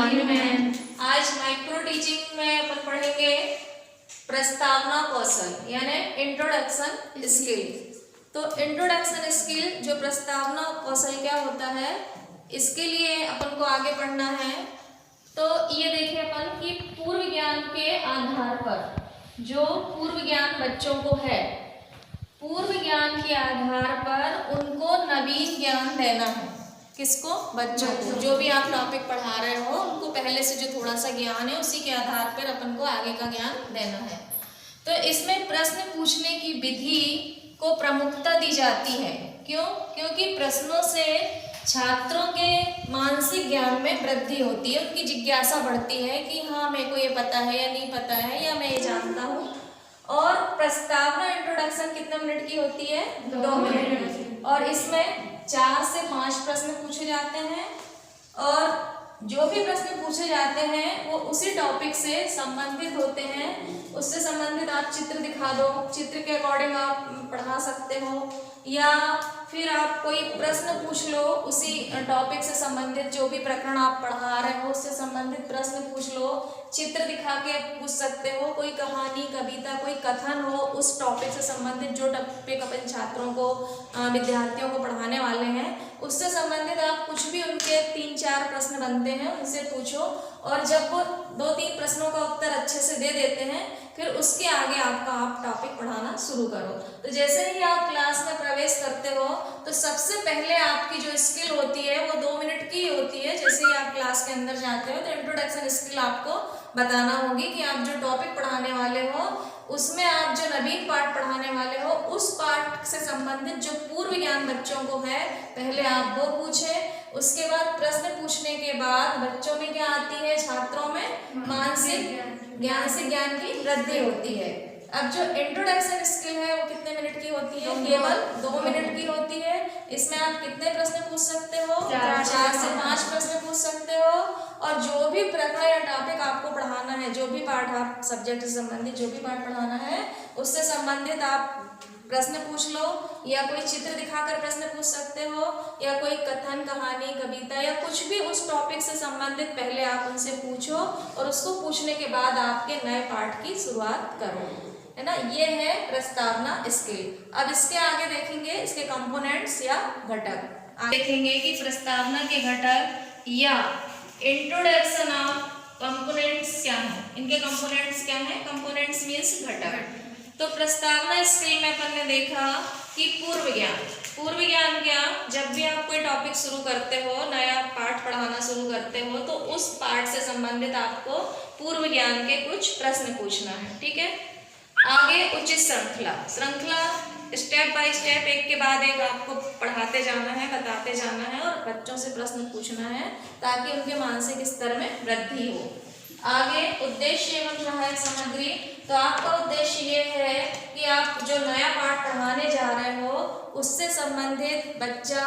Tahir ma'am. आज micro teaching में अपन पढ़ेंगे प्रस्तावना कौशल यानी इंट्रोडक्शन स्किल। तो इंट्रोडक्शन स्किल जो प्रस्तावना कौशल क्या होता है, इसके लिए अपन को आगे पढ़ना है। तो ये देखिए अपन कि पूर्व ज्ञान के आधार पर जो पूर्व ज्ञान बच्चों को है, पूर्व ज्ञान के आधार पर उनको नवीन ज्ञान देना है। किसको? बच्चों को। जो भी आप टॉपिक पढ़ा रहे हो उनको पहले से जो थोड़ा सा ज्ञान है उसी के आधार पर अपन को आगे का ज्ञान देना है। तो इसमें प्रश्न पूछने की विधि को प्रमुखता दी जाती है। क्यों? क्योंकि प्रश्नों से छात्रों के मानसिक ज्ञान में वृद्धि होती है, उनकी जिज्ञासा बढ़ती है कि हाँ मेरे को ये पता है या नहीं पता है या मैं ये जानता हूँ। और प्रस्तावना इंट्रोडक्शन कितने मिनट की होती है? 2 मिनट की। और इसमें 4 से 5 प्रश्न पूछे जाते हैं और जो भी प्रश्न पूछे जाते हैं वो उसी टॉपिक से संबंधित होते हैं। उससे संबंधित आप चित्र दिखा दो, चित्र के अकॉर्डिंग आप पढ़ा सकते हो, या फिर आप कोई प्रश्न पूछ लो उसी टॉपिक से संबंधित, जो भी प्रकरण आप पढ़ा रहे हो उससे संबंधित प्रश्न पूछ लो, चित्र दिखा के पूछ सकते हो। कोई कहानी, कविता, कोई कथन हो उस टॉपिक से संबंधित, जो टॉपिक अपन छात्रों को, विद्यार्थियों को पढ़ाने वाले हैं उससे संबंधित आप कुछ भी उनके 3-4 प्रश्न बनते हैं उनसे पूछो। और जब वो 2-3 प्रश्नों का उत्तर अच्छे से दे देते हैं फिर उसके आगे आप टॉपिक पढ़ाना शुरू करो। तो जैसे ही आप क्लास में प्रवेश करते हो तो सबसे पहले आपकी जो स्किल होती है वो 2 मिनट की होती है। जैसे ही आप क्लास के अंदर जाते हो तो इंट्रोडक्शन स्किल आपको बताना होगी कि आप जो टॉपिक पढ़ाने वाले हो उसमें आप जो नवीन पाठ पढ़ाने वाले हो उस पाठ से संबंधित जो पूर्व ज्ञान बच्चों को है पहले आप वो पूछें। उसके बाद प्रश्न पूछने के बाद बच्चों में क्या आती है, छात्रों में मानसिक ज्ञान से ज्ञान की वृद्धि होती है। अब जो इंट्रोडक्शन स्किल है वो कितने मिनट की होती है? केवल 2 मिनट की होती है। इसमें आप कितने प्रश्न पूछ सकते हो? 4 से 5 प्रश्न पूछ सकते हो। और जो भी प्रकरण या टॉपिक आपको पढ़ाना है, जो भी पाठ आप सब्जेक्ट से संबंधित जो भी पाठ पढ़ाना है उससे संबंधित आप प्रश्न पूछ लो, या कोई चित्र दिखाकर प्रश्न पूछ सकते हो, या कोई कथन, कहानी, कविता या कुछ भी उस टॉपिक से संबंधित पहले आप उनसे पूछो और उसको पूछने के बाद आपके नए पाठ की शुरुआत करो, है ना। ये है प्रस्तावना स्किल। अब इसके आगे देखेंगे इसके कंपोनेंट्स या घटक। देखेंगे कि प्रस्तावना के घटक या इंट्रोडक्शन ऑफ कंपोनेंट्स क्या है, इनके कंपोनेंट्स क्या है। कंपोनेंट्स मीन्स घटक। तो प्रस्तावना स्किल में अपन ने देखा कि पूर्व ज्ञान क्या, जब भी आप कोई टॉपिक शुरू करते हो, नया पाठ पढ़ाना शुरू करते हो तो उस पाठ से संबंधित आपको पूर्व ज्ञान के कुछ प्रश्न पूछना है, ठीक है। आगे उचित श्रृंखला स्टेप बाय स्टेप, एक के बाद एक आपको पढ़ाते जाना है, बताते जाना है और बच्चों से प्रश्न पूछना है ताकि उनके मानसिक स्तर में वृद्धि हो। आगे उद्देश्य एवं सहायक सामग्री। तो आपका उद्देश्य ये है कि आप जो नया पाठ पढ़ाने जा रहे हो उससे संबंधित बच्चा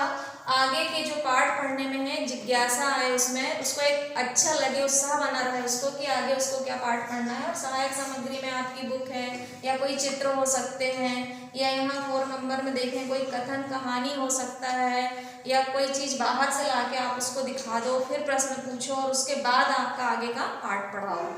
आगे के जो पाठ पढ़ने में है जिज्ञासा आए, उसमें उसको एक अच्छा लगे, उत्साह बना रहे उसको कि आगे उसको क्या पाठ पढ़ना है। और सहायक सामग्री में आपकी बुक है या कोई चित्र हो सकते हैं, या यहाँ 4 नंबर में देखें कोई कथन, कहानी हो सकता है, या कोई चीज़ बाहर से लाके आप उसको दिखा दो, फिर प्रश्न पूछो और उसके बाद आपका आगे का पाठ पढ़ाओ।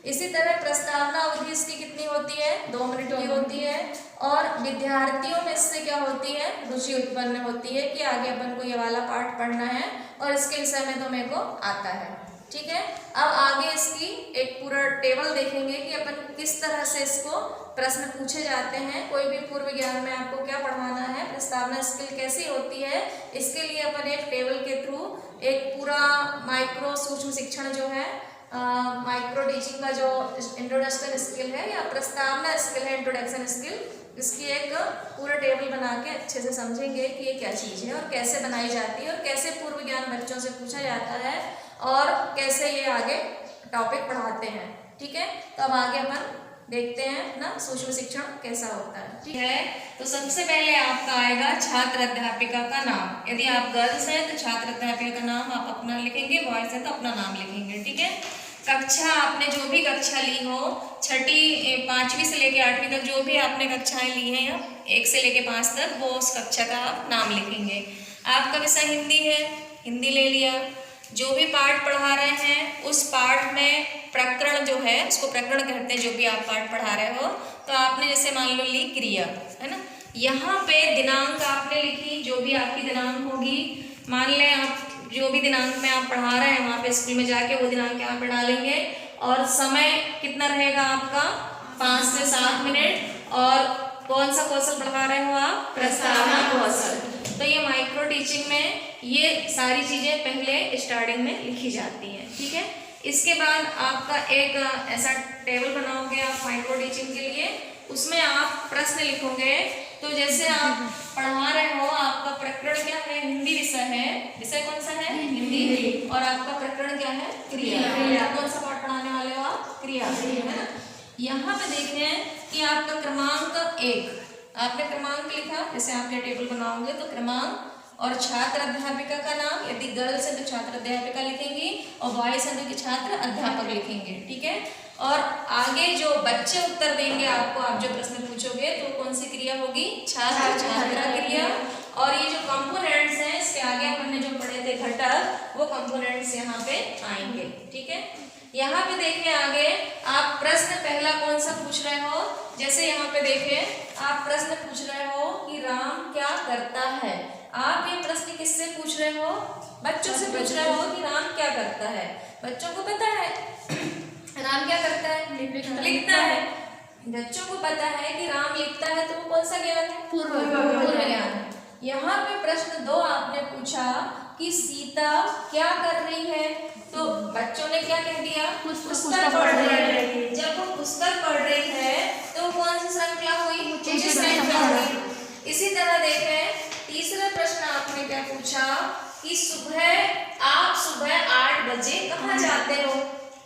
इसी तरह प्रस्तावना अवधि इसकी कितनी होती है? 2 मिनट की होती है। और विद्यार्थियों में इससे क्या होती है? रुचि उत्पन्न होती है कि आगे अपन को ये वाला पाठ पढ़ना है और इसके विषय में तो मेरे को आता है, ठीक है। अब आगे इसकी एक पूरा टेबल देखेंगे कि अपन किस तरह से इसको प्रश्न पूछे जाते हैं। कोई भी पूर्व ज्ञान में आपको क्या पढ़ाना है, प्रस्तावना स्किल कैसी होती है, इसके लिए अपन एक टेबल के थ्रू एक पूरा माइक्रो सूक्ष्म शिक्षण जो है, माइक्रो टीचिंग का जो इंट्रोडक्शन स्किल है या प्रस्तावना स्किल है, इंट्रोडक्शन स्किल, इसकी एक पूरा टेबल बना के अच्छे से समझेंगे कि ये क्या चीज़ है और कैसे बनाई जाती है और कैसे पूर्व ज्ञान बच्चों से पूछा जाता है और कैसे ये आगे टॉपिक पढ़ाते हैं, ठीक है। तो अब आगे अपन देखते हैं ना सूक्ष्म शिक्षण कैसा होता है, ठीक है। तो सबसे पहले आपका आएगा छात्र अध्यापिका का नाम। यदि आप गर्ल्स हैं तो छात्र अध्यापिका का नाम आप अपना लिखेंगे, बॉयज हैं तो अपना नाम लिखेंगे, ठीक है। कक्षा, आपने जो भी कक्षा ली हो, छठी 5वीं से लेकर 8वीं तक जो भी आपने कक्षाएं ली हैं या 1 से लेकर 5 तक, वो उस कक्षा का आप नाम लिखेंगे। आपका विषय हिंदी है, हिंदी ले लिया। जो भी पार्ट पढ़ा रहे हैं उस पार्ट में प्रकरण जो है उसको प्रकरण कहते हैं। जो भी आप पार्ट पढ़ा रहे हो तो आपने जैसे मान लो ली क्रिया, है ना, यहाँ पे दिनांक आपने लिखी, जो भी आपकी दिनांक होगी, मान लें आप जो भी दिनांक में आप पढ़ा रहे हैं वहाँ पे स्कूल में जाके वो दिनांक यहाँ पे डालेंगे और समय कितना रहेगा आपका 5 से 7 मिनट। और कौन सा कौशल पढ़ा रहे हो आप? प्रस्तावना कौशल। तो ये माइक्रो टीचिंग में ये सारी चीजें पहले स्टार्टिंग में लिखी जाती हैं, ठीक है। इसके बाद आपका एक ऐसा टेबल बनाओगे आप माइक्रो टीचिंग के लिए, उसमें आप प्रश्न लिखोगे। तो जैसे आप पढ़ा रहे हो, आपका प्रकरण क्या है? हिंदी विषय है। विषय कौन सा है? हिंदी। और आपका प्रकरण क्या है? क्रिया। कौन सा पाठ पढ़ाने वाले हो आप? क्रिया, है ना। यहाँ पे देखें कि आपका क्रमांक 1, आपने क्रमांक लिखा, जैसे आप ये टेबल बनाओगे तो क्रमांक और छात्र अध्यापिका का नाम, यदि गर्ल्स है तो छात्र अध्यापिका लिखेंगी और बॉयज है तो छात्र अध्यापक लिखेंगे, ठीक है। और आगे जो बच्चे उत्तर देंगे आपको, आप जो प्रश्न पूछोगे तो कौन सी क्रिया होगी? छात्र छात्रा क्रिया। और ये जो कंपोनेंट्स हैं इसके आगे हमने जो पढ़े थे घटक, वो कंपोनेंट्स यहाँ पे आएंगे, ठीक है। यहाँ पे देखिए आगे आप प्रश्न पहला कौन सा पूछ रहे हो? जैसे यहाँ पे देखिए आप प्रश्न पूछ रहे हो कि राम क्या करता है। आप ये प्रश्न किससे पूछ रहे हो? बच्चों से पूछ रहे हो कि राम क्या करता है। बच्चों को पता है राम क्या करता है? लिखता है। बच्चों को पता है कि राम लिखता है, तो वो कौन सा ज्ञान है? पूर्व ज्ञान। यहाँ पे प्रश्न 2 आपने पूछा कि सीता क्या कर रही है, तो बच्चों ने क्या कह दिया? पुस्तक पढ़ रही है। जब वो पुस्तक पढ़ रही है तो कौन सी श्रृंखला हुई? श्रृंखला हुई। इसी तरह देखें तीसरा प्रश्न आपने क्या पूछा कि आप सुबह 8 बजे कहाँ जाते हो,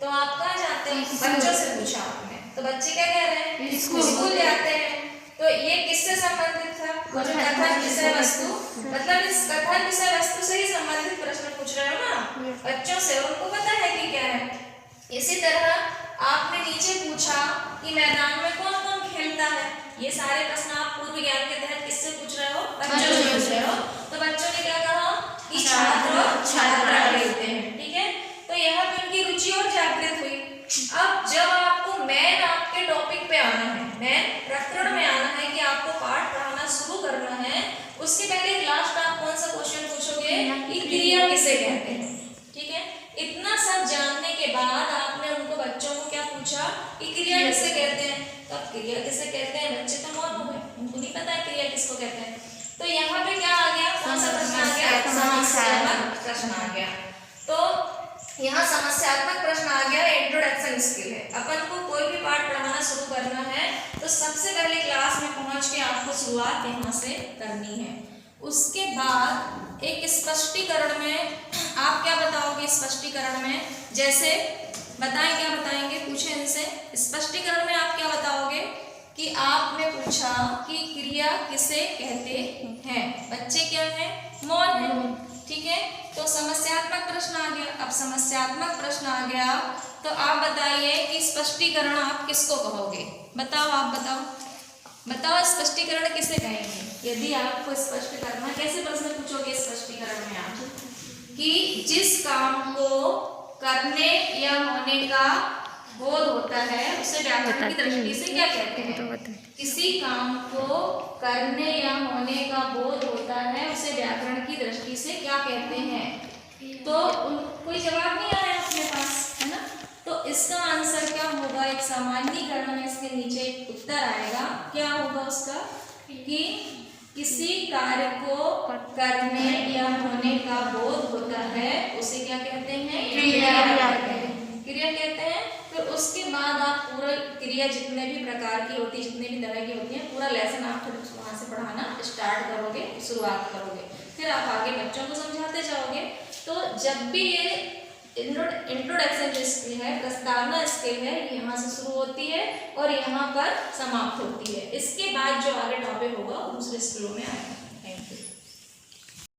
तो आप कहाँ जाते हो? बच्चों से पूछा आपने, तो बच्चे क्या कह रहे हैं? स्कूल जाते हैं। तो ये किससे संबंधित था? कथन विषय वस्तु, मतलब इस कथन विषय वस्तु से ही संबंधित प्रश्न पूछ रहे हो ना बच्चों से, उनको पता है कि क्या है। इसी तरह आपने नीचे पूछा कि मैदान में कौन कौन खेलता है। ये सारे प्रश्न आप पूर्व ज्ञान के तहत किससे पूछ रहे हो? बच्चों से पूछ रहे हो। तो बच्चों ने क्या कहा कि छात्र छात्रा खेलते हैं, ठीक है। तो यहाँ पे उनकी रुचि और जागृत हुई। अब जब आपको मेन आपके टॉपिक पे आना है, मेन प्रकरण में आना है कि आपको पाठ पढ़ाना शुरू करना है, उसके पहले लास्ट आप कौन सा क्वेश्चन पूछोगे कि क्रिया किसे कहते हैं, ठीक है। इतना सब जानने के बाद आपने उनको बच्चों को क्या पूछा कि क्रिया किसे कहते हैं। तो अब क्रिया किसे कहते हैं, बच्चे तो मौन हो गए, उनको नहीं पता है क्रिया किसको कहते हैं। तो यहाँ पे क्या आ गया? कौन सा प्रश्न आ गया? समस्यात्मक प्रश्न आ गया। तो यहाँ समस्यात्मक प्रश्न आ गया। इंट्रोडक्शन स्किल है, अपन को कोई भी पाठ पढ़ाना शुरू करना है तो सबसे पहले क्लास में पहुंच के आपको शुरुआत यहाँ से करनी है। उसके बाद एक स्पष्टीकरण में आप क्या बताओगे? स्पष्टीकरण में जैसे बताएं, क्या बताएंगे? पूछे इनसे। स्पष्टीकरण में आप क्या बताओगे कि आपने पूछा कि क्रिया किसे कहते हैं, बच्चे क्या है? मौन है, ठीक है। तो समस्यात्मक प्रश्न आ गया। अब समस्यात्मक प्रश्न आ गया तो आप बताइए कि स्पष्टीकरण आप किसको कहोगे? बताओ, आप बताओ स्पष्टीकरण किसे कहेंगे? यदि आपको स्पष्ट करना, कैसे प्रश्न पूछोगे स्पष्टीकरण में आप कि जिस काम को करने या होने का बोध होता है उसे व्याकरण की दृष्टि से क्या कहते हैं? किसी काम को करने या होने का बोध होता है उसे व्याकरण की दृष्टि से क्या कहते हैं? तो कोई जवाब नहीं आया अपने पास, है ना। तो इसका आंसर क्या होगा? एक सामान्यीकरण में इसके नीचे एक उत्तर आएगा। क्या होगा उसका? कि किसी कार्य को करने या होने का बोध होता है उसे क्या कहते हैं? क्रिया कहते हैं। फिर उसके बाद आप पूरा क्रिया जितने भी प्रकार की होती है, जितने भी तरह की होती है, पूरा लेसन आप फिर वहाँ से पढ़ाना स्टार्ट करोगे, शुरुआत करोगे, फिर आप आगे बच्चों को समझाते जाओगे। तो जब भी ये इंट्रोडक्शन जो स्किल है, प्रस्तावना स्किल है, यहाँ से शुरू होती है और यहाँ पर समाप्त होती है। इसके बाद जो आगे टॉपिक होगा दूसरे स्कूलों में आएगा।